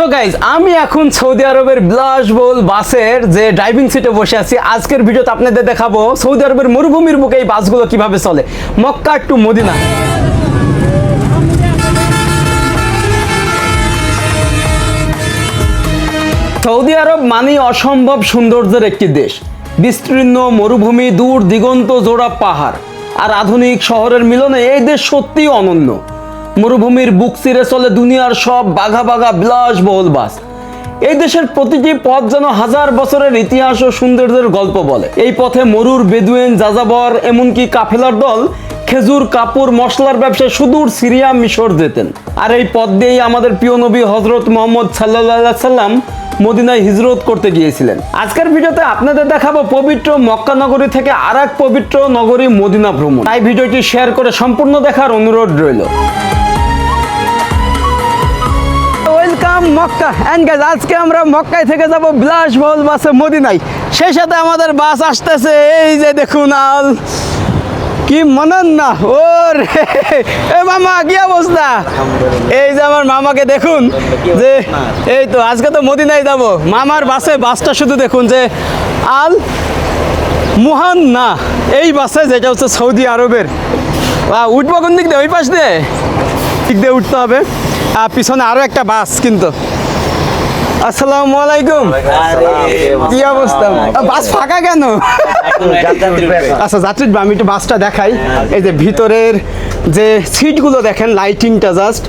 So guys আমি এখন Saudi আরবের বিলাসবহুল বাসের যে ড্রাইভিং সিটে বসে আছি। আজকের ভিডিওতে আপনাদের দেখাবো সৌদি আরবের মরুভূমির বুকে এই বাসগুলো কিভাবে চলে, মক্কা টু মদিনা। সৌদি আরব মানে অসম্ভব সৌন্দর্যের একটি দেশ। বিস্তীর্ণ মরুভূমি, দূর দিগন্ত জোড়া পাহাড় আর আধুনিক শহরের মিলনে এই দেশ সত্যিই অনন্য। মরুভূমির বুক চিরে চলে দুনিয়ার সব বাঘা বাঘা বিলাসবহুল বাস। এই দেশের প্রতিটি পথ যেন হাজার বছরের ইতিহাস ও সৌন্দর্যের গল্প বলে। এই পথে মরুর বেদুইন, যাযাবর, এমনকি কাফেলার দল খেজুর, কাপড়, মশলার ব্যবসায় সুদূর সিরিয়া, মিশর যেতেন। আর এই পথ দিয়েই আমাদের প্রিয় নবী হযরত মুহাম্মদ সাল্লাল্লাহু আলাইহি সাল্লাম মদিনায় হিজরত করতে গিয়েছিলেন। আজকের ভিডিওতে আপনাদের দেখাবো পবিত্র মক্কা নগরী থেকে আরেক পবিত্র নগরী মদিনা ভ্রমণ। তাই ভিডিওটি শেয়ার করে সম্পূর্ণ দেখার অনুরোধ রইল। ওয়েলকাম মক্কা এন্ড গাইস, আজকে আমরা মক্কায় থেকে যাব বিলাসবহুল বাসে মদিনায়। সেই সাথে আমাদের বাস আসতেছে, এই যে দেখুন আল কি মনন না ওর এ মামা, কি অবস্থা? এই যে আমার মামাকে দেখুন, যে এই তো আজকে তো মদিনায় যাব। মামার বাসে, বাসটা শুধু দেখুন যে আল মুহান না, এই বাসে যেটা হচ্ছে সৌদি আরবের। উঠবো কোন দিক দিয়ে? ওই পাশ দিয়ে, দিক দিয়ে উঠতে হবে। আর পিছনে আরো একটা বাস কিন্তু। আসসালামু আলাইকুম, কি অবস্থা? বাস ফাঁকা কেন? আচ্ছা যাত্রী, আমি একটু বাসটা দেখাই। এই যে ভিতরের যে সিটগুলো দেখেন, লাইটিংটা জাস্ট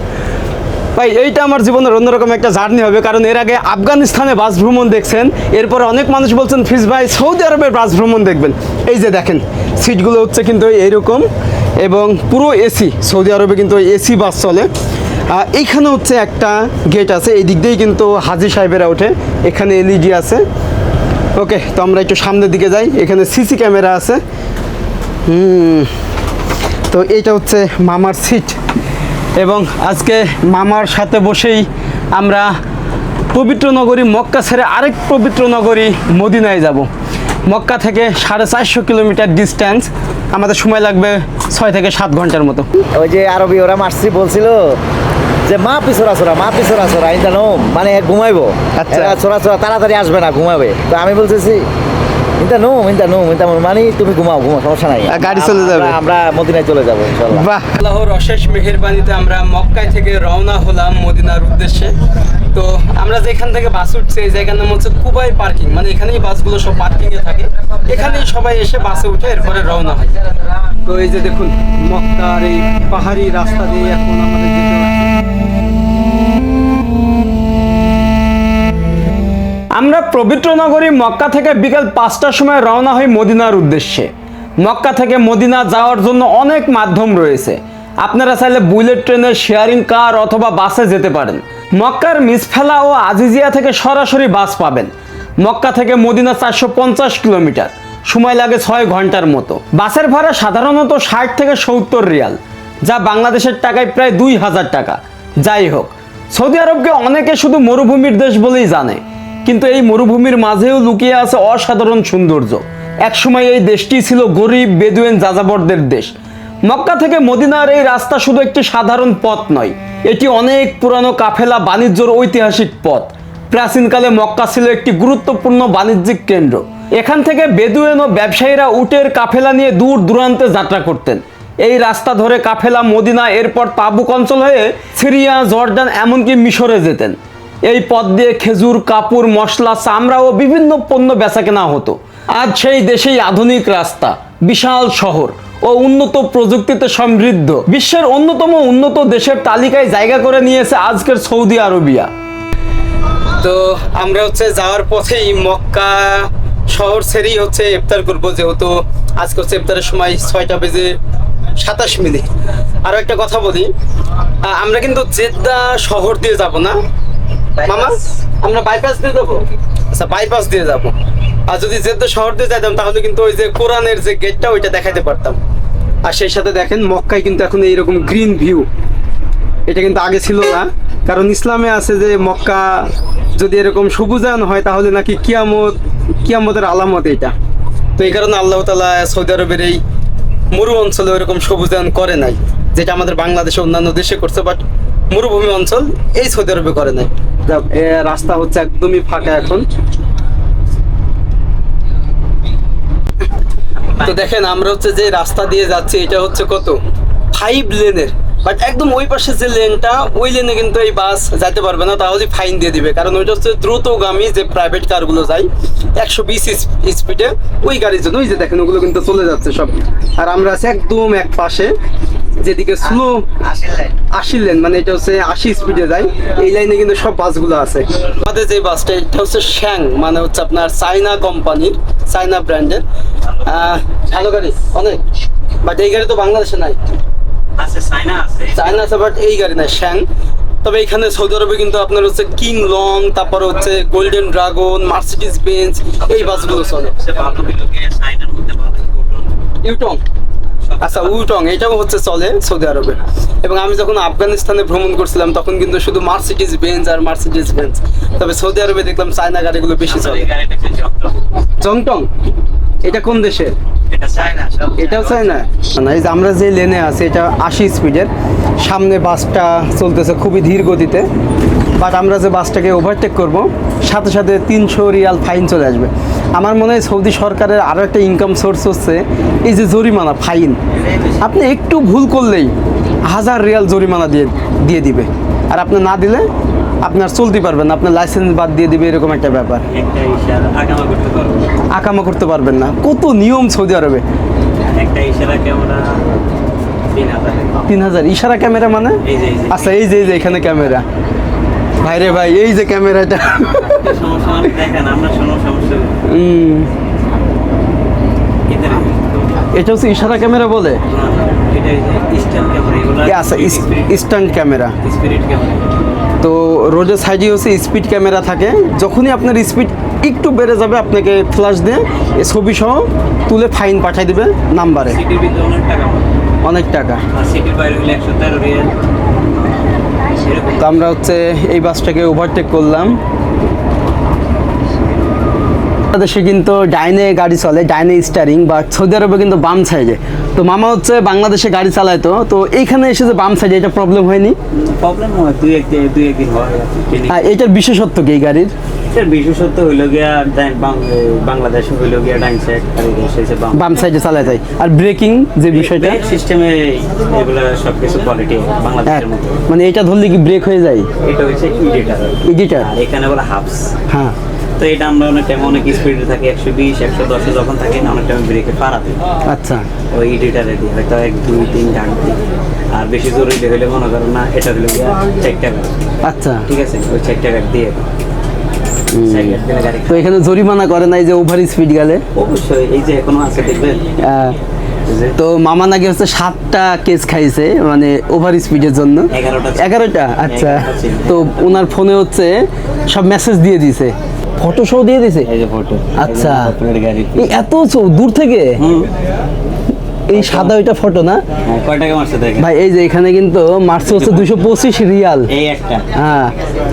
ভাই, এইটা আমার জীবনের অন্যরকম একটা জার্নি হবে। কারণ এর আগে আফগানিস্তানে বাস ভ্রমণ দেখছেন, এরপরে অনেক মানুষ বলছেন ফিজ ভাই সৌদি আরবের বাস ভ্রমণ দেখবেন। এই যে দেখেন সিটগুলো হচ্ছে কিন্তু এইরকম, এবং পুরো এসি। সৌদি আরবে কিন্তু এসি বাস চলে। এইখানে হচ্ছে একটা গেট আছে, এই দিক দিয়েই কিন্তু হাজি সাহেবেরা ওঠে। এখানে এলইডি আছে। ওকে, তো আমরা একটু সামনের দিকে যাই। এখানে সিসি ক্যামেরা আছে। তো এইটা হচ্ছে মামার সিট, এবং আজকে মামার সাথে বসেই আমরা পবিত্র নগরী মক্কা ছেড়ে আরেক পবিত্র নগরী মদিনায় যাব। মক্কা থেকে 450 কিলোমিটার ডিস্ট্যান্স, আমাদের সময় লাগবে 6 থেকে 7 ঘন্টার মতো। ওই যে আরবি ওরা মারছি বলছিল যে মা পিছরা ছোড়া, মা পিছরা ছোড়া, এটা নো মানে ঘুমাইবো। আচ্ছা, ছোড়া ছোড়া তাড়াতাড়ি আসবে না, ঘুমাবে। তো আমি বলতেছি মানে তুমি ঘুমাও, সমস্যা নাই, গাড়ি চলে যাবে, আমরা মদিনায় চলে যাবো ইনশাআল্লাহ। বাহ, আল্লাহর অশেষ মেহেরবানিতে আমরা মক্কায় থেকে রওনা হলাম মদিনার উদ্দেশ্যে। তো আমরা যেখান থেকে বাস উঠছি, এই জায়গার নাম হচ্ছে কুবাই পার্কিং। মানে এখানেই বাসগুলো সব পার্কিংয়ে থাকে, এখানেই সবাই এসে বাসে উঠে এরপরে রওনা হয়। তো এই যে দেখুন মক্কার এই পাহাড়ি রাস্তা দিয়ে এখন আমাদের যেতে হচ্ছে। আমরা পবিত্র নগরী মক্কা থেকে বিকেল 5টার সময় রওনা হই মদিনার উদ্দেশ্যে। মক্কা থেকে মদিনা যাওয়ার জন্য অনেক মাধ্যম রয়েছে। আপনারা চাইলে বুলেট ট্রেনের, শেয়ারিং কার অথবা বাসে যেতে পারেন। মক্কার মিসফালা ও আজিজিয়া থেকে সরাসরি বাস পাবেন। মক্কা থেকে মদিনা 450 কিলোমিটার, সময় লাগে 6 ঘন্টার মতো। বাসের ভাড়া সাধারণত 60 থেকে 70 রিয়াল, যা বাংলাদেশের টাকায় প্রায় 2000 টাকা। যাই হোক, সৌদি আরবকে অনেকে শুধু মরুভূমির দেশ বলেই জানে, কিন্তু এই মরুভূমির মাঝেও লুকিয়ে আছে অসাধারণ সৌন্দর্য। একসময় এই দেশটি ছিল গরিব বেদুইন যাযাবরদের দেশ। মক্কা থেকে মদিনার এই রাস্তা শুধু একটি সাধারণ পথ নয়, এটি অনেক পুরানো কাফেলা বাণিজ্যর ঐতিহাসিক পথ। প্রাচীনকালে মক্কা ছিল একটি গুরুত্বপূর্ণ বাণিজ্যিক কেন্দ্র। এখান থেকে বেদুইন ও ব্যবসায়ীরা উটের কাফেলা নিয়ে দূর দূরান্তে যাত্রা করতেন। এই রাস্তা ধরে কাফেলা মদিনা, এরপর তাবুক অঞ্চল হয়ে সিরিয়া, জর্ডান, এমনকি মিশরে যেতেন। এই পথ দিয়ে খেজুর, কাপড়, মশলা, চামড়া ও বিভিন্ন পণ্য বেচাকেনা হতো। আজ সেই দেশেই আধুনিক রাস্তা, বিশাল শহর ও উন্নত প্রযুক্তিতে সমৃদ্ধ বিশ্বের অন্যতম উন্নত দেশের তালিকায় জায়গা করে নিয়েছে আজকের সৌদি আরবিয়া। তো আমরা হচ্ছে যাওয়ার পথেই মক্কা শহর ছেড়েই হচ্ছে ইফতার করবো, যেহেতু আজকে হচ্ছে ইফতারের সময় 6:27। আরো একটা কথা বলি, আমরা কিন্তু জেদ্দা শহর দিয়ে যাব না মামা, আমরা বাইপাস দিয়ে যাবো। আচ্ছা, বাইপাস দিয়ে যাবো। আর যদি জেদ্দা শহর দিয়ে যাইতাম তাহলে কিন্তু ওই যে কোরআনের যে গেটটা ওইটা দেখাতে পারতাম। আর সেই সাথে দেখেন মক্কায় কিন্তু এখন এইরকম গ্রিন ভিউ, এটা কিন্তু আগে ছিল না। কারণ ইসলামে আছে যে মক্কা যদি এরকম সবুজায়ন হয় তাহলে নাকি কিয়ামতের আলামত এটা। তো এই কারণে আল্লাহ তাআলা সৌদি আরবের এই মরু অঞ্চলে ওইরকম সবুজায়ন করে নাই, যেটা আমাদের বাংলাদেশে অন্যান্য দেশে করছে, বাট মরুভূমি অঞ্চল এই সৌদি আরবে করে নাই। রাস্তা হচ্ছে একদমই ফাঁকা এখন। তো দেখেন আমরা হচ্ছে যে রাস্তা দিয়ে যাচ্ছি, এটা হচ্ছে কত 5 লেনের, বাট একদম ওই পাশে যে লেনটা, ওই লেনে কিন্তু এই বাস যেতে পারবে না, তাহলে ফাইন দিয়ে দিবে। কারণ ওইটা হচ্ছে দ্রুতগামী যে প্রাইভেট কারগুলো যায় 120 স্পিডে, ওই গাড়ির জন্য। ওই যে দেখেন ওগুলো কিন্তু চলে যাচ্ছে সব, আর আমরা আছি একদম এক পাশে যেদিকে স্লো 80 লেন, মানে এটা হচ্ছে 80 স্পিডে যায়, এই লাইনে কিন্তু সব বাসগুলো আছে। আমাদের যে বাসটা এটা হচ্ছে শ্যাং, মানে হচ্ছে আপনার চাইনা কোম্পানির, চাইনা ব্র্যান্ডের ভালো গাড়ি অনেক, বাট এই গাড়ি তো বাংলাদেশে নাই, চায়না আছে বাট এই গাড়ি নাই, শ্যাং। তবে এখানে সৌদি আরবে কিন্তু আপনার হচ্ছে কিং লং, তারপর হচ্ছে গোল্ডেন ড্রাগন, মার্সিডিজ বেঞ্জ, এই বাসগুলো চলে। ইউটং, আচ্ছা উটং, এটাও হচ্ছে চলে সৌদি আরবে। এবং আমি যখন আফগানিস্তানে ভ্রমণ করছিলাম তখন কিন্তু শুধু মার্সিডিজ বেঞ্জ আর মার্সিডিজ বেঞ্জ। তবে সৌদি আরবে দেখলাম চায়না গাড়িগুলো বেশি চলে। জংটং, এটা কোন দেশের? এটাও চায়না। না, এই যে আমরা যে লেনে আছি এটা 80 স্পিডের, সামনে বাসটা চলতেছে খুবই ধীর গতিতে, বাট আমরা যে বাসটাকে ওভারটেক করব সাথে সাথে 300 রিয়াল ফাইন চলে আসবে। আমার মনে হয় সৌদি সরকারের আরও একটা ইনকাম সোর্স হচ্ছে এই যে জরিমানা, ফাইন। আপনি একটু ভুল করলেই 1000 রিয়াল জরিমানা দিয়ে দিবে, আর আপনি না দিলে আপনার চলতে পারবেন না, আপনার লাইসেন্স বাদ দিয়ে দিবে, এরকম একটা ব্যাপার। আকামা করতে পারবেন না, কত নিয়ম সৌদি আরবে। 3000 ইশারা ক্যামেরা মানে? আচ্ছা এই যে এখানে ক্যামেরা, ভাইরে ভাই এই যে ক্যামেরাটা, এটা হচ্ছে ইশারা ক্যামেরা বলে। আচ্ছা স্ট্যান্ড ক্যামেরা। তো রোডের সাইডে হচ্ছে স্পিড ক্যামেরা থাকে, যখনই আপনার স্পিড একটু বেড়ে যাবে আপনাকে ফ্ল্যাশ দিয়ে ছবি সহ তুলে ফাইন পাঠিয়ে দিবে নাম্বারে। অনেক টাকা। তো আমরা হচ্ছে এই বাসটাকে ওভারটেক করলাম। বাংলাদেশে কিন্তু ডাইনে গাড়ি চলে, ডাইনে স্টারিং, বা সৌদি আরবে কিন্তু বাম সাইডে। তো মামা হচ্ছে বাংলাদেশে গাড়ি চালাইতো, তো এইখানে এসে যে বাম সাইডে, এটা প্রবলেম হয়নি? প্রবলেম হয়, দুই একদিন হয়। এটার বিশেষত্ব কি এই গাড়ির? এটার বিশেষত্ব হইল গিয়া বাংলাদেশে হইল গিয়া ডাইন সাইড, আর এসে বাম সাইডে চালায় যায়। আর ব্রেকিং যে বিষয়টা, সিস্টেমে এগুলো সবকিছু কোয়ালিটি বাংলাদেশের মতো। মানে এটা ধরলে কি ব্রেক হয়ে যায়? এটা হচ্ছে এডিটার, আর এখানে বলে হাফস। হ্যাঁ, তো এটা আমরা অনেক টাইম অনেক স্পিডে থাকি, 120 110 যখন থাকি না, অনেক টাইম ব্রেকে পারাতে। আচ্ছা, ওই এডিটারে দিই হয়তো 1 2 3 ডাক দিই, আর বেশি জরুরি হলে মনে করো না, এটা হলো গিয়া 4 টাকা। আচ্ছা ঠিক আছে, ওই 4 টাকা দিয়ে তো এখানে জরিমানা করে নাই যে ওভার স্পিড গেলে? অবশ্যই, এই যে এখনো আছে দেখবেন। তো মামা নাকি হচ্ছে 7টা কেস খাইছে, মানে ওভার স্পিডের জন্য। 11টা? আচ্ছা। তো ওনার ফোনে হচ্ছে সব মেসেজ দিয়ে দিছে, ফটো শো দিয়ে দিছে। এই যে ফটো। আচ্ছা, এই এত দূর থেকে এই সাদা ওইটা ফটো না? কয় টাকা মারছে দেখেন ভাই, এই যে এখানে কিন্তু মারছে হচ্ছে 225 রিয়াল। এই একটা। হ্যাঁ,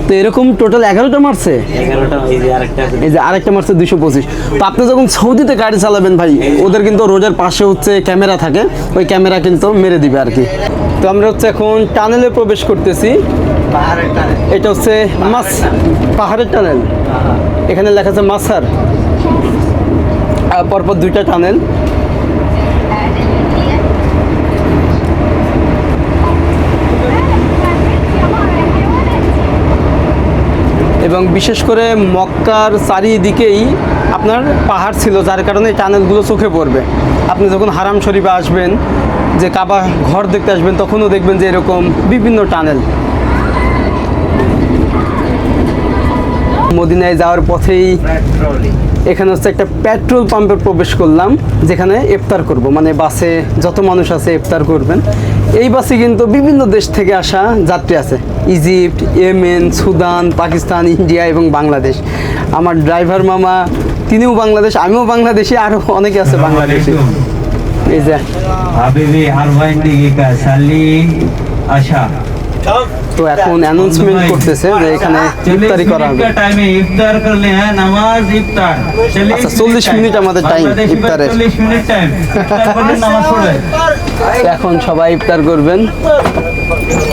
তো এরকম টোটাল 11টা মারছে। 11টা। এই যে আরেকটা আছে, এই যে আরেকটা মারছে 225। তো আপনি যখন সৌদিতে গাড়ি চালাবেন ভাই, ওদের কিন্তু রোডের পাশে হচ্ছে ক্যামেরা থাকে, ওই ক্যামেরা কিন্তু মেরে দিবে আর কি। তো আমরা হচ্ছে এখন টানেলে প্রবেশ করতেছি। পাহাড়ের টানেল। এটা হচ্ছে পাহাড়ের টানেল, এখানে লেখা আছে মাসার, পরপর 2টা টানেল। এবং বিশেষ করে মক্কার চারিদিকেই আপনার পাহাড় ছিল, যার কারণে টানেলগুলো চোখে পড়বে। আপনি যখন হারাম শরীফে আসবেন, যে কাবা ঘর দেখতে আসবেন, তখনও দেখবেন যে এরকম বিভিন্ন টানেল। মদিনায় যাওয়ার পথেই এখানে হচ্ছে একটা পেট্রোল পাম্পে প্রবেশ করলাম, যেখানে ইফতার করব, মানে বাসে যত মানুষ আছে ইফতার করবেন। এই বাসে কিন্তু বিভিন্ন দেশ থেকে আসা যাত্রী আছে, Egypt, Yemen, Sudan, Pakistan, India এবং বাংলাদেশ। আমার ড্রাইভার মামা তিনিও বাংলাদেশ, আমিও বাংলাদেশি, আরও অনেকে আছে বাংলাদেশি। এই যে হাবিবি হারবাইন দিকে সালি আশা তো এখন অ্যানাউন্সমেন্ট করতেছে যে এখানে ইফতারি করা হবে। টাইমে ইফতার করলে হ্যাঁ নামাজ ইফতার আচ্ছা 40 মিনিট আমাদের টাইম ইফতারের। 40 মিনিট টাইম ইফতার করলে নামাজ পড়বে। এখন সবাই ইফতার করবেন।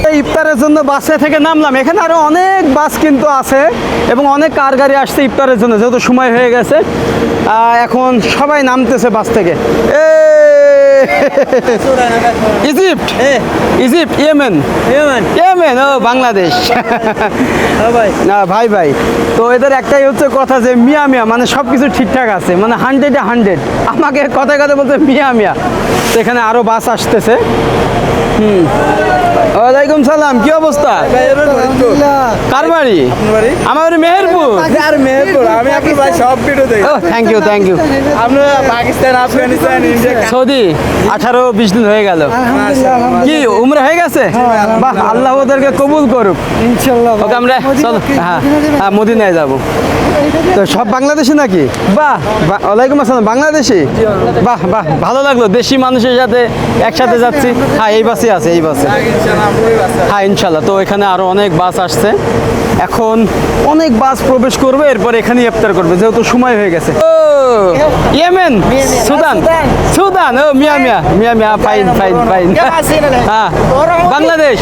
এই ইফতারের জন্য বাসে থেকে নামলাম। এখানে আরো অনেক বাস কিন্তু আছে এবং অনেক কার গাড়ি আসছে ইফতারের জন্য, যেহেতু সময় হয়ে গেছে। এখন সবাই নামতেছে বাস থেকে। ইজিপ্ট, ইজিপ্ট, ইয়েমেন, ইয়েমেন, ও বাংলাদেশ। না ভাই ভাই, তো এদের একটাই হচ্ছে কথা যে মিয়া মিয়া, মানে সব কিছু ঠিকঠাক আছে, মানে 100-এ 100। আমাকে কথায় কথায় বলতে মিয়া মিয়া। তো এখানে আরো বাস আসতেছে। ওয়ালাইকুম সালাম, কি অবস্থা? কার বাড়ি? আমার বাড়ি মেহেরপুর। আমি আপনার ভাই সব ভিডিও দেখি। Thank you, thank you. আমরা পাকিস্তান, আফগানিস্তান, ইন্ডিয়া। সৌদি 18-20 দিন হয়ে গেল। কি উমরা হয়ে গেছে? বাহ, আল্লাহ ওদেরকে কবুল করুক ইনশাআল্লাহ। ওকে, আমরা চলো, হ্যাঁ হ্যাঁ মদিনায় যাব। তো সব বাংলাদেশি নাকি? বাহ, ওয়ালাইকুম আসসালাম, বাংলাদেশি। বাহ বাহ, ভালো লাগলো, দেশি মানুষের সাথে একসাথে যাচ্ছি। হ্যাঁ এই বাসে আছে, এই বাসে। হ্যাঁ ইনশাল্লাহ। তো এখানে আরো অনেক বাস আসছে, এখন অনেক বাস প্রবেশ করবে, এরপর এখানে ইফতার করবে, যেহেতু সময় হয়ে গেছে। ও ইয়েমেন, সুদান, সুদান, ও মিয়া মিয়া, মিয়া মিয়া, ফাইন ফাইন ফাইন। হ্যাঁ বাংলাদেশ।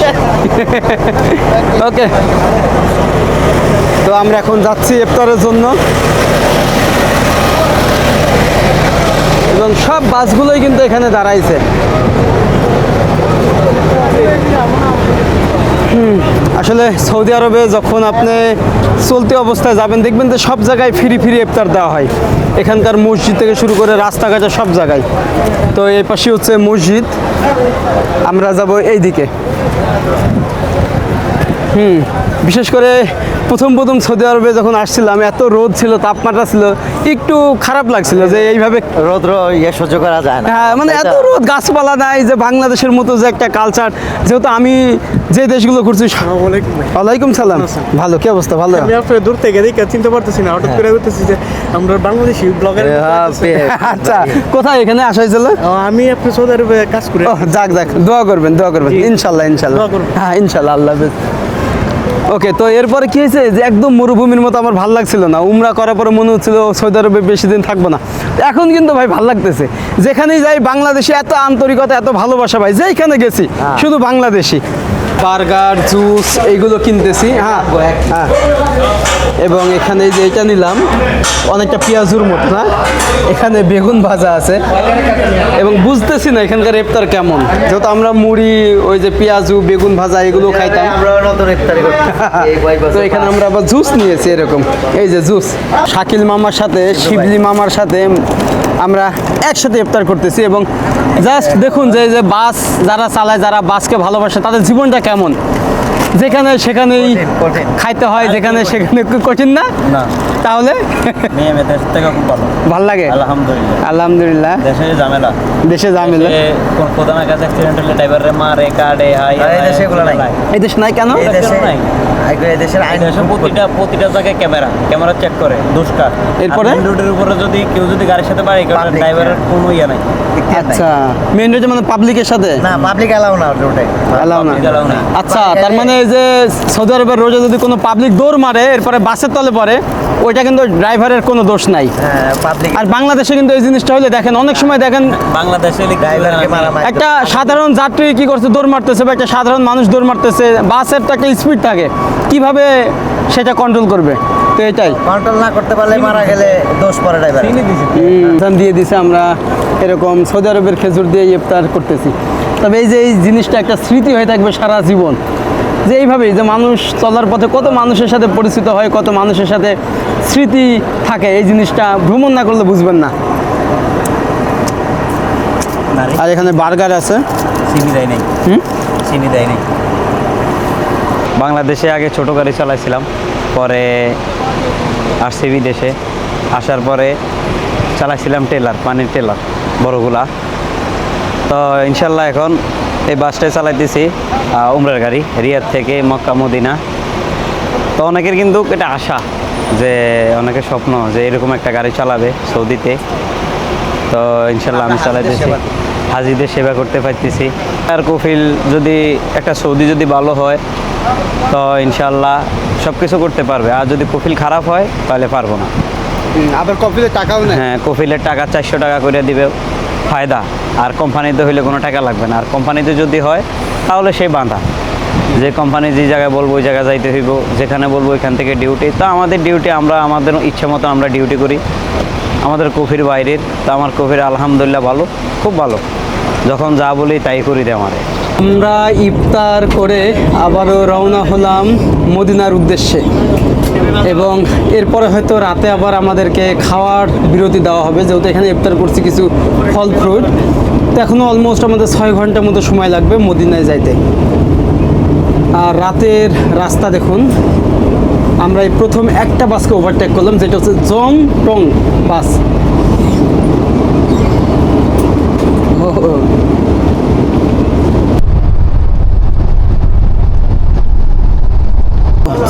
ওকে, তো আমরা এখন যাচ্ছি ইফতারের জন্য এবং সব বাসগুলোই কিন্তু এখানে দাঁড়াইছে। আসলে সৌদি আরবে যখন আপনি চলতি অবস্থায় যাবেন, দেখবেন যে সব জায়গায় ফ্রি ফ্রি ইফতার দেওয়া হয়। এখানকার মসজিদ থেকে শুরু করে রাস্তাঘাটে সব জায়গায়। তো এই পাশে হচ্ছে মসজিদ, আমরা যাব এই দিকে। বিশেষ করে প্রথম সৌদি আরবে যখন আসছিলাম, এত রোদ ছিল, তাপমাত্রা ছিল, একটু খারাপ লাগছিল যে এইভাবে রৌদ্র সহ্য করা যায় না। হ্যাঁ, মানে এত রোদ, গাছপালা নাই, যে বাংলাদেশের মতো যে একটা কালচার, যেহেতু আমি যে দেশগুলো ঘুরছি। ওয়ালাইকুম সালাম, ভালো, কি অবস্থা? ভালো। আমি আপনার দূর থেকে দেখে চিনতে পারতেছি না, হঠাৎ করে বলতেছি যে আমরা বাংলাদেশি ব্লগার। আচ্ছা, কোথায় এখানে আসা হয়েছিল? আমি আপনার সৌদি আরবে কাজ করি। ও যাক যাক, দোয়া করবেন, দোয়া করবেন, ইনশাল্লাহ ইনশাল্লাহ। দোয়া করবেন। হ্যাঁ ইনশাল্লাহ, আল্লাহ হাফেজ। ওকে, তো এরপরে কি হয়েছে যে একদম মরুভূমির মতো আমার ভালো লাগছিল না। উমরা করার পরে মনে হচ্ছিল সৌদি আরবে বেশি দিন থাকবো না। এখন কিন্তু ভাই ভালো লাগতেছে, যেখানেই যাই বাংলাদেশে এত আন্তরিকতা, এত ভালোবাসা ভাই, যেখানে গেছি শুধু বাংলাদেশি। বার্গার, জুস এইগুলো কিনতেছি। হ্যাঁ হ্যাঁ, এবং এখানে যে এটা নিলাম, অনেকটা পেঁয়াজুর মতো না, এখানে বেগুন ভাজা আছে এবং বুঝতেছি না এখানকার ইফতার কেমন, যেহেতু আমরা মুড়ি, ওই যে পেঁয়াজু, বেগুন ভাজা এগুলো খাইতাম। আমরা নতুন ইফতারি করতেছি। তো এখানে আমরা আবার জুস নিয়েছি, এরকম এই যে জুস। শাকিল মামার সাথে, শিবলি মামার সাথে আমরা একসাথে ইফতার করতেছি এবং জাস্ট দেখুন যে যে বাস যারা চালায়, যারা বাসকে ভালোবাসে, তাদের জীবনটা কেমন, যেখানে সেখানেই কঠিন। খাইতে হয়, যেখানে সেখানে কঠিন না। না। তাহলে মেয়ে দেশ থেকে খুব ভালো, ভাল লাগে আলহামদুলিল্লাহ। আলহামদুলিল্লাহ। দেশে ঝামেলা, দেশে ঝামেলা, কোন প্রধানের কাছে অ্যাক্সিডেন্ট হলে ড্রাইভারে মারে, কাটে, হাই। এই দেশে এগুলো নাই। এই দেশ নাই কেন? এই দেশে নাই। এই দেশের আইন দেশে প্রতিটা জায়গায় ক্যামেরা চেক করে, দুষ্কার। এরপরে? মেইন রোডের উপরে যদি কেউ গাড়ির সাথে বাড়ি, Public, ড্রাইভারের কোনো ইয়ে নাই। আচ্ছা, মেইন রোডে মানে পাবলিকের সাথে না, পাবলিক অ্যালাউ না রোডে। এলাও না। Public allow নাই। আচ্ছা, তার মানে এই যে সৌদি আরবের রোডে যদি কোনো পাবলিক দৌড় মারে, এরপরে বাসের তলে পড়ে, ওইটা কিন্তু ড্রাইভারের কোনো দোষ নাই। হ্যাঁ, পাবলিক আর বাংলাদেশে কিন্তু এই জিনিসটা হলে দেখেন, অনেক সময় দেখেন বাংলাদেশে ড্রাইভারকে মারামারি। একটা সাধারণ যাত্রী কি করছে, দৌড় মারতেছে, বা একটা সাধারণ মানুষ দৌড় মারতেছে, বাসের তো একটা স্পিড থাকে, কিভাবে সেটা কন্ট্রোল করবে? তো এটাই কন্ট্রোল না করতে পারলে মারা গেলে দোষ পড়ে ড্রাইভার। দিয়ে দিছে। আমরা এরকম সৌদি আরবের খেজুর দিয়ে ইফতার করতেছি। তবে এই যে এই জিনিসটা একটা স্মৃতি হয়ে থাকবে সারা জীবন, যে এইভাবেই যে মানুষ চলার পথে কত মানুষের সাথে পরিচিত হয়, কত মানুষের সাথে স্মৃতি থাকে, এই জিনিসটা ভ্রমণ না করলে বুঝবেন না। আর এখানে বার্গার আছে। চিনি দেয় নাই, চিনি দেয় নাই। বাংলাদেশে আগে ছোট গাড়ি চালাইছিলাম, পরে আসছি বিদেশে, আসার পরে চালাইছিলাম টেলার, পানির টেলার বড়গুলা। তো ইনশাল্লাহ এখন এই বাসটাই চালাইতেছি, উমরার গাড়ি, রিয়াদ থেকে মক্কা মদিনা। তো অনেকের কিন্তু এটা আশা, যে অনেকের স্বপ্ন যে এরকম একটা গাড়ি চালাবে সৌদিতে। তো ইনশাল্লাহ আমি চালাইতেছি। হাজিদের সেবা করতে পারতেছি। আর কফিল যদি একটা সৌদি যদি ভালো হয় তো ইনশাল্লাহ সব কিছু করতে পারবে, আর যদি কফিল খারাপ হয় তাহলে পারবো না। আবার কফিলের টাকাও নেই। হ্যাঁ, কফিলের টাকা 400 টাকা করে দিবে ফায়দা, আর কোম্পানিতে হইলে কোনো টাকা লাগবে না। আর কোম্পানিতে যদি হয় তাহলে সেই বাঁধা, যে কোম্পানি যে জায়গায় বলবো ওই জায়গায় যাইতে হইব, যেখানে বলবো ওইখান থেকে ডিউটি। তো আমাদের ডিউটি আমরা আমাদের ইচ্ছা মতো আমরা ডিউটি করি, আমাদের কফির বাইরের। তো আমার কফির আলহামদুলিল্লাহ ভালো, খুব ভালো, যখন যা বলি তাই করি দেয় আমারে। আমরা ইফতার করে আবারও রওনা হলাম মদিনার উদ্দেশ্যে, এবং এরপরে হয়তো রাতে আবার আমাদেরকে খাওয়ার বিরতি দেওয়া হবে, যেহেতু এখানে ইফতার করছি কিছু ফল ফ্রুট। তো এখনও অলমোস্ট আমাদের 6 ঘন্টার মতো সময় লাগবে মদিনায় যাইতে। আর রাতের রাস্তা দেখুন, আমরা এই প্রথম একটা বাসকে ওভারটেক করলাম, যেটা হচ্ছে জং টং বাস।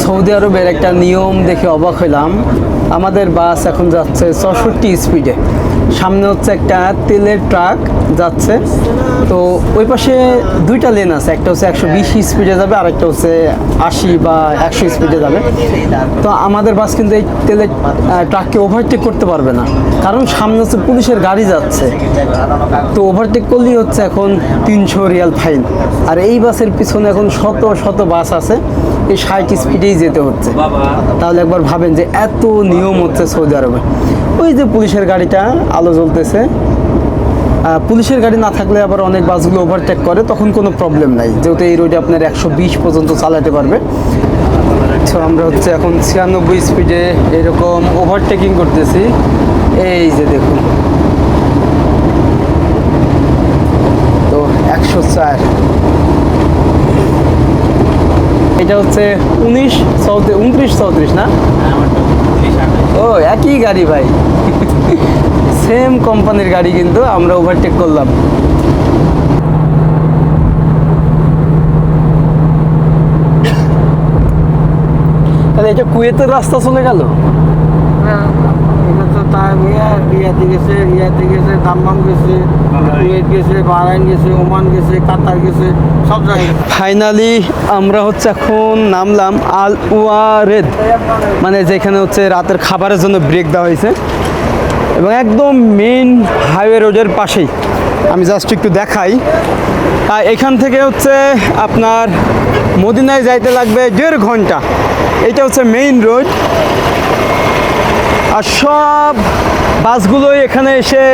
সৌদি আরবের একটা নিয়ম দেখে অবাক হইলাম। আমাদের বাস এখন যাচ্ছে 64 স্পিডে, সামনে হচ্ছে একটা তেলের ট্রাক যাচ্ছে। তো ওই পাশে দুইটা লেন আছে, একটা হচ্ছে 120 স্পিডে যাবে, আর একটা হচ্ছে 80 বা 100 স্পিডে যাবে। তো আমাদের বাস কিন্তু এই তেলের ট্রাককে ওভারটেক করতে পারবে না, কারণ সামনে হচ্ছে পুলিশের গাড়ি যাচ্ছে। তো ওভারটেক করলেই হচ্ছে এখন 300 রিয়াল ফাইন। আর এই বাসের পিছনে এখন শত শত বাস আছে, এই 60 স্পিডেই যেতে হচ্ছে। তাহলে একবার ভাবেন যে এত নিয়ম হচ্ছে সৌদি আরবে। ওই যে পুলিশের গাড়িটা আলো জ্বলতেছে, পুলিশের গাড়ি না থাকলে আবার অনেক বাসগুলো ওভারটেক করে, তখন কোনো প্রবলেম নাই, যেহেতু এই রোডে আপনার 120 পর্যন্ত চালাতে পারবে। তো আমরা হচ্ছে এখন 96 স্পিডে এরকম ওভারটেকিং করতেছি। এই যে দেখুন, তো 104। এটা হচ্ছে 29 34 না? ও একই গাড়ি ভাই, সেম কোম্পানির গাড়ি, কিন্তু আমরা ওভারটেক করলাম। তাহলে এটা কুয়েতের রাস্তা চলে গেল। এটা তো তার রিয়াতে গেছে দাম্মাম গেছে, কুয়েত গেছে, বাহরাইন গেছে, ওমান গেছে, কাতার গেছে, সব জায়গায়। ফাইনালি আমরা হচ্ছে এখন নামলাম আল ওয়ারেদ, মানে যেখানে হচ্ছে রাতের খাবারের জন্য ব্রেক দেওয়া হয়েছে, এবং একদম মেইন হাইওয়ে রোডের পাশেই। আমি জাস্ট একটু দেখাই, এখান থেকে হচ্ছে আপনার মদিনায় যাইতে লাগবে 1.5 ঘন্টা। এটা হচ্ছে মেইন রোড, আর সব বাসগুলোই এখানে এসে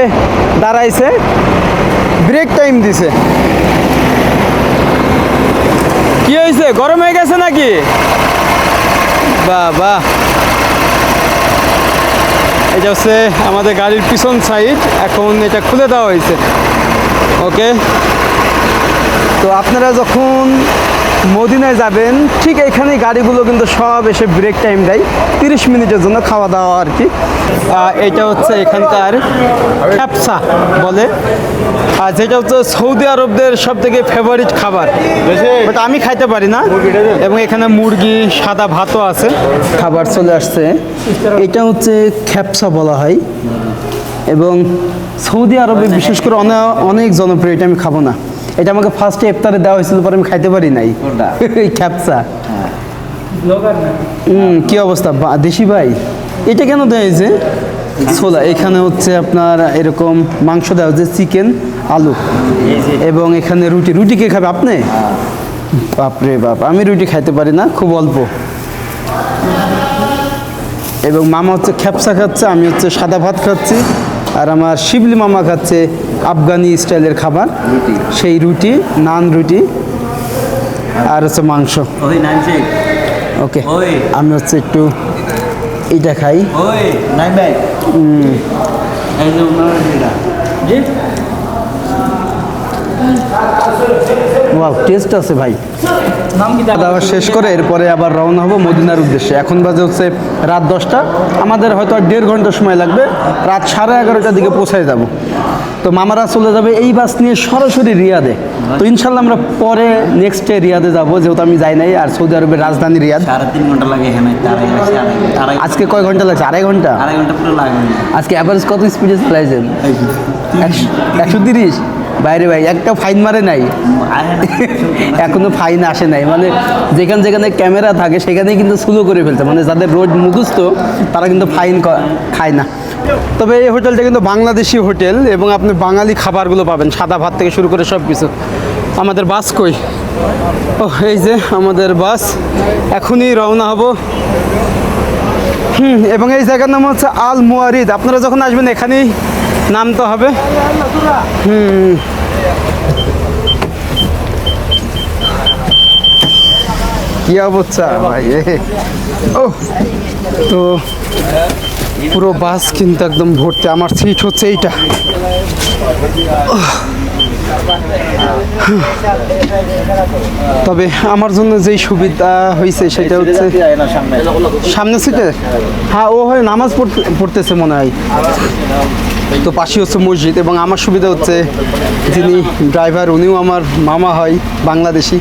দাঁড়াইছে, ব্রেক টাইম দিছে। কি হয়েছে, গরম হয়ে গেছে নাকি? বাহ, এটা হচ্ছে আমাদের গাড়ির পিছন সাইড, এখন এটা খুলে দেওয়া হয়েছে। ওকে, তো আপনারা যখন মদিনায় যাবেন ঠিক এখানে গাড়িগুলো কিন্তু সব এসে ব্রেক টাইম দেয় 30 মিনিটের জন্য, খাওয়া দাওয়া আর কি। এটা হচ্ছে এখানকার ক্যাপসা বলে, আর যেটা হচ্ছে সৌদি আরবদের সব থেকে ফেভারিট খাবার, বাট আমি খাইতে পারি না। এবং এখানে মুরগি, সাদা ভাতও আছে। খাবার চলে আসছে, এটা হচ্ছে ক্যাপসা বলা হয়, এবং সৌদি আরবে বিশেষ করে অনেক জনপ্রিয়। এটা আমি খাবো না, এটা আমাকে ফার্স্টে ইফতারে দেওয়া হয়েছিল, পরে আমি খাইতে পারি নাই। ক্যাপসা কি অবস্থা দেশি ভাই, এটা কেন দেওয়া হয়েছে? ছোলা, এখানে হচ্ছে আপনার এরকম মাংস দেওয়া হচ্ছে, চিকেন, আলু, এবং এখানে রুটি কে খাবে আপনি? বাপরে বাপ, আমি রুটি খাইতে পারি না, খুব অল্প। এবং মামা হচ্ছে খ্যাপসা খাচ্ছে, আমি হচ্ছে সাদা ভাত খাচ্ছি, আর আমার শিবলি মামা খাচ্ছে আফগানি স্টাইলের খাবার, সেই রুটি, নান রুটি, আর হচ্ছে মাংস। ওকে, আমি হচ্ছে একটু এইটা খাই। ওয়াও, টেস্ট আছে ভাই। খাওয়া শেষ করে এরপরে আবার রওনা হবো মদিনার উদ্দেশ্যে। এখন বাজে হচ্ছে রাত 10টা, আমাদের হয়তো আর 1.5 ঘন্টা সময় লাগবে, রাত 11:30টার দিকে পৌঁছায় যাব। তো মামারা চলে যাবে এই বাস নিয়ে সরাসরি রিয়াদে। তো ইনশাল্লাহ আমরা পরে নেক্সট ডে রিয়াদে যাবো, যেহেতু আমি যাই নাই, আর সৌদি আরবের রাজধানী রিয়াদ। 3.5 ঘন্টা লাগে এখানে। আজকে কয় ঘন্টা লাগছে? 2.5 ঘন্টা। 2.5 ঘন্টা পুরো লাগে। আজকে অ্যাভারেজ কত স্পিডে চালাইছেন? 130। বাইরে ভাই একটা ফাইন মারে নাই, এখনো ফাইন আসে নাই, মানে যেখানে যেখানে ক্যামেরা থাকে সেখানেই কিন্তু স্লো করে ফেলতে, মানে যাদের রোড মুখস্থ তারা কিন্তু ফাইন খায় না। তবে এই হোটেলটা কিন্তু বাংলাদেশি হোটেল এবং আপনি বাঙালি খাবারগুলো পাবেন, সাদা ভাত থেকে শুরু করে সব কিছু। আমাদের বাস কই? ও এই যে আমাদের বাস, এখনই রওনা হব। এবং এই জায়গার নাম হচ্ছে আল মুয়ারিদ। আপনারা যখন আসবেন এখানেই নামতে হবে। কি অবস্থা ভাই, ও তো পুরো বাস কিন্তু একদম ভর্তি। আমার সিট হচ্ছে এইটা। তবে আমার জন্য যেই সুবিধা হয়েছে সেটা হচ্ছে সামনে সিটে, হ্যাঁ ও হয় নামাজ পড়তেছে মনে হয়, তো পাশে হচ্ছে মসজিদ। এবং আমার সুবিধা হচ্ছে যিনি ড্রাইভার উনিও আমার মামা হয় বাংলাদেশি,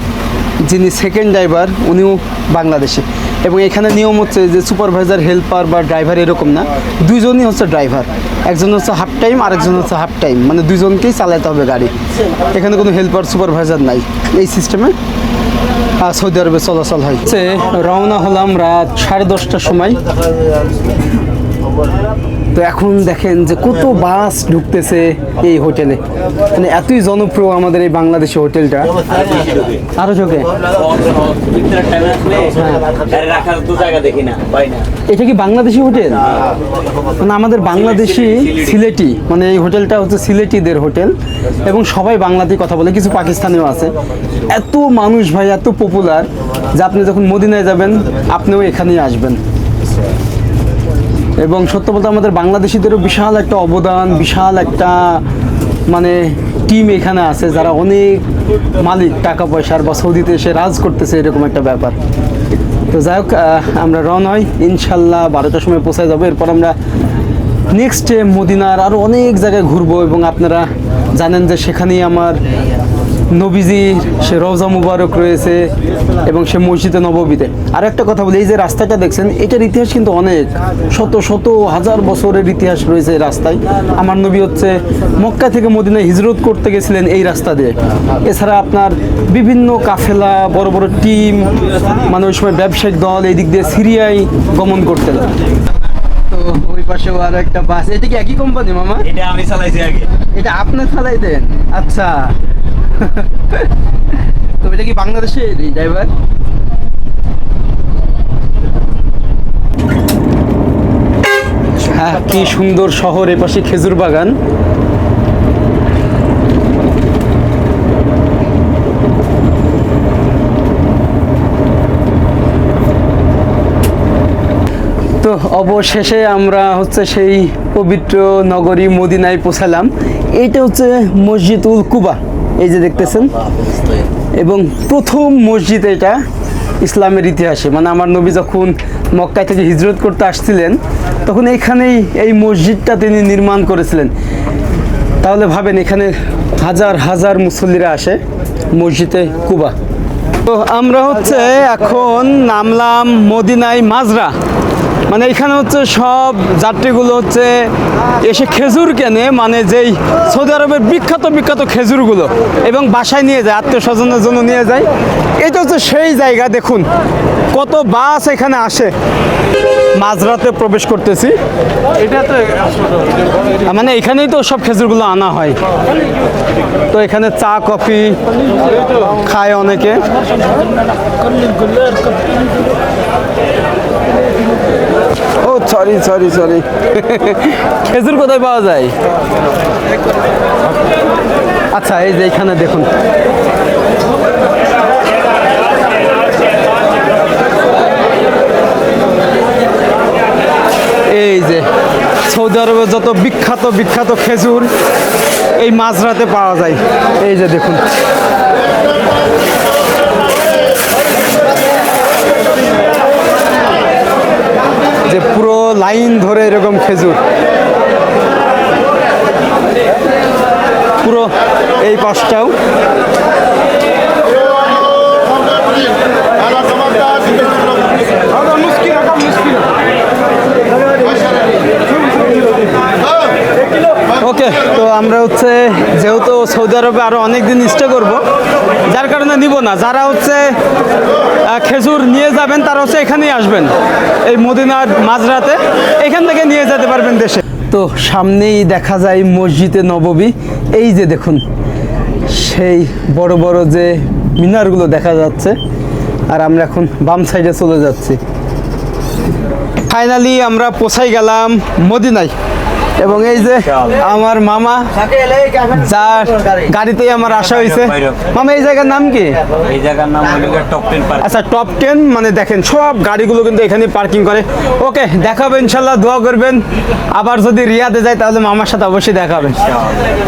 যিনি সেকেন্ড ড্রাইভার উনিও বাংলাদেশি। এবং এখানে নিয়ম হচ্ছে যে সুপারভাইজার, হেল্পার বা ড্রাইভার এরকম না, দুইজনই হচ্ছে ড্রাইভার, একজন হচ্ছে হাফ টাইম আরেকজন হচ্ছে হাফ টাইম, মানে দুইজনকেই চালাতে হবে গাড়ি। এখানে কোনো হেল্পার সুপারভাইজার নাই, এই সিস্টেমে সৌদি আরবে চলাচল হয়। রওনা হলাম রাত 10:30টার সময়। তো এখন দেখেন যে কত বাস ঢুকতেছে এই হোটেলে, মানে এতই জনপ্রিয় আমাদের এই বাংলাদেশি হোটেলটা। আরো চোখে এটা কি বাংলাদেশি হোটেল? মানে আমাদের বাংলাদেশি সিলেটি, মানে এই হোটেলটা হচ্ছে সিলেটিদের হোটেল এবং সবাই বাংলাতেই কথা বলে, কিছু পাকিস্তানিও আছে। এত মানুষ ভাই, এত পপুলার যে আপনি যখন মদিনায় যাবেন আপনিও এখানেই আসবেন। এবং সত্য বলতে আমাদের বাংলাদেশিদেরও বিশাল একটা অবদান, বিশাল একটা মানে টিম এখানে আছে যারা অনেক মালিক টাকা পয়সার বা সৌদিতে এসে রাজ করতেছে, এরকম একটা ব্যাপার। তো যাই হোক, আমরা রওনা হই, ইনশাল্লাহ 12টার সময় পৌঁছায় যাবো। এরপর আমরা নেক্সট মদিনার আরও অনেক জায়গায় ঘুরবো। এবং আপনারা জানেন যে সেখানেই আমার নবীজির সে রওজা মুবারক রয়েছে এবং সে মসজিদে নববীতে। আর একটা কথা বলি, এই যে রাস্তাটা দেখছেন এটার ইতিহাস কিন্তু অনেক, শত শত হাজার বছরের ইতিহাস রয়েছে এই রাস্তায়। আমার নবী হচ্ছে মক্কা থেকে মদিনায় হিজরত করতে গেছিলেন এই রাস্তা দিয়ে। এছাড়া আপনার বিভিন্ন কাফেলা, বড় বড় টিম, মানে ওই সময় ব্যবসায়িক দল এই দিক দিয়ে সিরিয়ায় গমন করতেন। তো ওই পাশেও আর একটা বাস, এটা কি একই কোম্পানি মামা? এটা আমি চালাইছি আগে। এটা আপনি চালাই দেন? আচ্ছা। তো এটা কি বাংলাদেশের ড্রাইভার? হ্যাঁ, কি সুন্দর শহর, এপাশে খেজুর বাগান। তো অবশেষে আমরা হচ্ছে সেই পবিত্র নগরী মদিনায় পৌঁছালাম। এইটা হচ্ছে মসজিদুল কুবা, এই যে দেখতেছেন। এবং প্রথম মসজিদ এটা ইসলামের ইতিহাসে, মানে আমার নবী যখন মক্কা থেকে হিজরত করতে আসছিলেন তখন এইখানেই এই মসজিদটা তিনি নির্মাণ করেছিলেন। তাহলে ভাবেন এখানে হাজার হাজার মুসল্লিরা আসে মসজিদে কুবা। তো আমরা হচ্ছে এখন নামলাম মদিনায় মাজরা, মানে এখানে হচ্ছে সব যাত্রীগুলো হচ্ছে এসে খেজুর কেনে, মানে যেই সৌদি আরবের বিখ্যাত বিখ্যাত খেজুরগুলো, এবং বাসায় নিয়ে যায়, আত্মীয় স্বজনের জন্য নিয়ে যায়। এটা হচ্ছে সেই জায়গা, দেখুন কত বাস এখানে আসে। মাজরাতে প্রবেশ করতেছি, মানে এখানেই তো সব খেজুরগুলো আনা হয়। তো এখানে চা কফি খায় অনেকে। ও সরি সরি সরি, খেজুর কোথায় পাওয়া যায়? আচ্ছা, এই যে এখানে দেখুন, এই যে সৌদি আরবের যত বিখ্যাত বিখ্যাত খেজুর এই মাজরাতে পাওয়া যায়। এই যে দেখুন, যে পুরো লাইন ধরে এরকম খেজুর, পুরো এই পাশটাও। ওকে, তো আমরা হচ্ছে যে যেহেতু সৌদি আরবে আরও অনেক দিন স্টে করব, যার কারণে নিব না। যারা হচ্ছে খেজুর নিয়ে যাবেন তারা হচ্ছে এখানেই আসবেন, এই মদিনার মাঝরাতে এখান থেকে নিয়ে যেতে পারবেন দেশে। তো সামনেই দেখা যায় মসজিদে নববী, এই যে দেখুন সেই বড় বড় যে মিনারগুলো দেখা যাচ্ছে, আর আমরা এখন বাম সাইডে চলে যাচ্ছি। ফাইনালি আমরা পৌঁছাই গেলাম মদিনায়, এবং এই যে আমার মামা, যার গাড়িতেই আমার আসা হয়েছে। মামা এই জায়গার নাম কি? এই জায়গার নাম হলো টপ 10 পার্ক। আচ্ছা, টপ 10, মানে দেখেন সব গাড়িগুলো কিন্তু এখানে পার্কিং করে। ওকে, দেখাবে ইনশাল্লাহ, দোয়া করবেন। আবার যদি রিয়াদে যাই তাহলে মামার সাথে অবশ্যই দেখাবেন।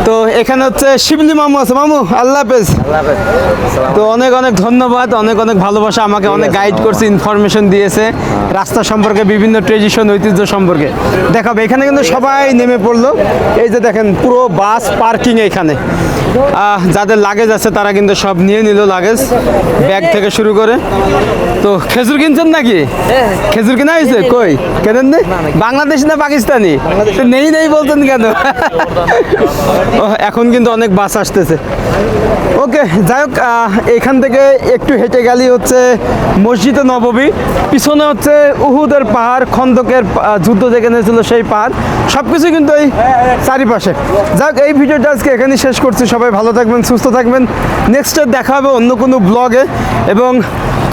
তো এখানে হচ্ছে শিবলি মামু আছে। মামু আল্লাহ হাফেজ। তো অনেক অনেক ধন্যবাদ, অনেক অনেক ভালোবাসা, আমাকে অনেক গাইড করছে, ইনফরমেশন দিয়েছে রাস্তা সম্পর্কে, বিভিন্ন ট্রেডিশন ঐতিহ্য সম্পর্কে দেখাবে। এখানে কিন্তু সবাই নেমে পড়লো, এই যে দেখেন পুরো বাস পার্কিং এখানে। যাদের লাগেজ আছে তারা কিন্তু সব নিয়ে নিল, লাগেজ ব্যাগ থেকে শুরু করে। তো খেজুর কিনছেন নাকি? খেজুর কেনা হয়েছে? কই কেনেন নি? বাংলাদেশ না পাকিস্তানি? তো নেই নেই বলতেন কেন? ও, এখন কিন্তু অনেক বাস আসতেছে। ওকে, যাই হোক, এখান থেকে একটু হেঁটে গেলেই হচ্ছে মসজিদে নববী, পিছনে হচ্ছে উহুদের পাহাড়, খন্দকের যুদ্ধ যেখানে ছিল সেই পাহাড়, সব কিছু কিন্তু এই চারিপাশে। যাক, এই ভিডিওটা আজকে এখানেই শেষ করছি। সবাই ভালো থাকবেন, সুস্থ থাকবেন। নেক্সটে দেখা হবে অন্য কোনো ব্লগে, এবং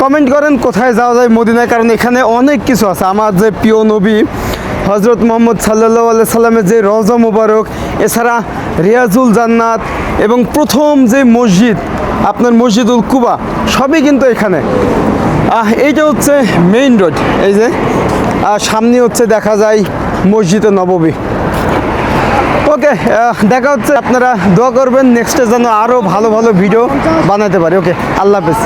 কমেন্ট করেন কোথায় যাওয়া যায় মদিনায়, কারণ এখানে অনেক কিছু আছে। আমার যে প্রিয় নবী হজরত মোহাম্মদ সাল্লাল্লাহু আলাইহি সাল্লামের যে রওজা মুবারক, এছাড়া রিয়াজুল জান্নাত, এবং প্রথম যে মসজিদ আপনার মসজিদুল কুবা, সবই কিন্তু এখানে। এইটা হচ্ছে মেইন রোড, এই যে সামনে হচ্ছে দেখা যায় মসজিদে নববী। ওকে, দেখা হচ্ছে। আপনারা দোয়া করবেন নেক্সটে যেন আরও ভালো ভালো ভিডিও বানাতে পারি। ওকে, আল্লাহ হাফেজ।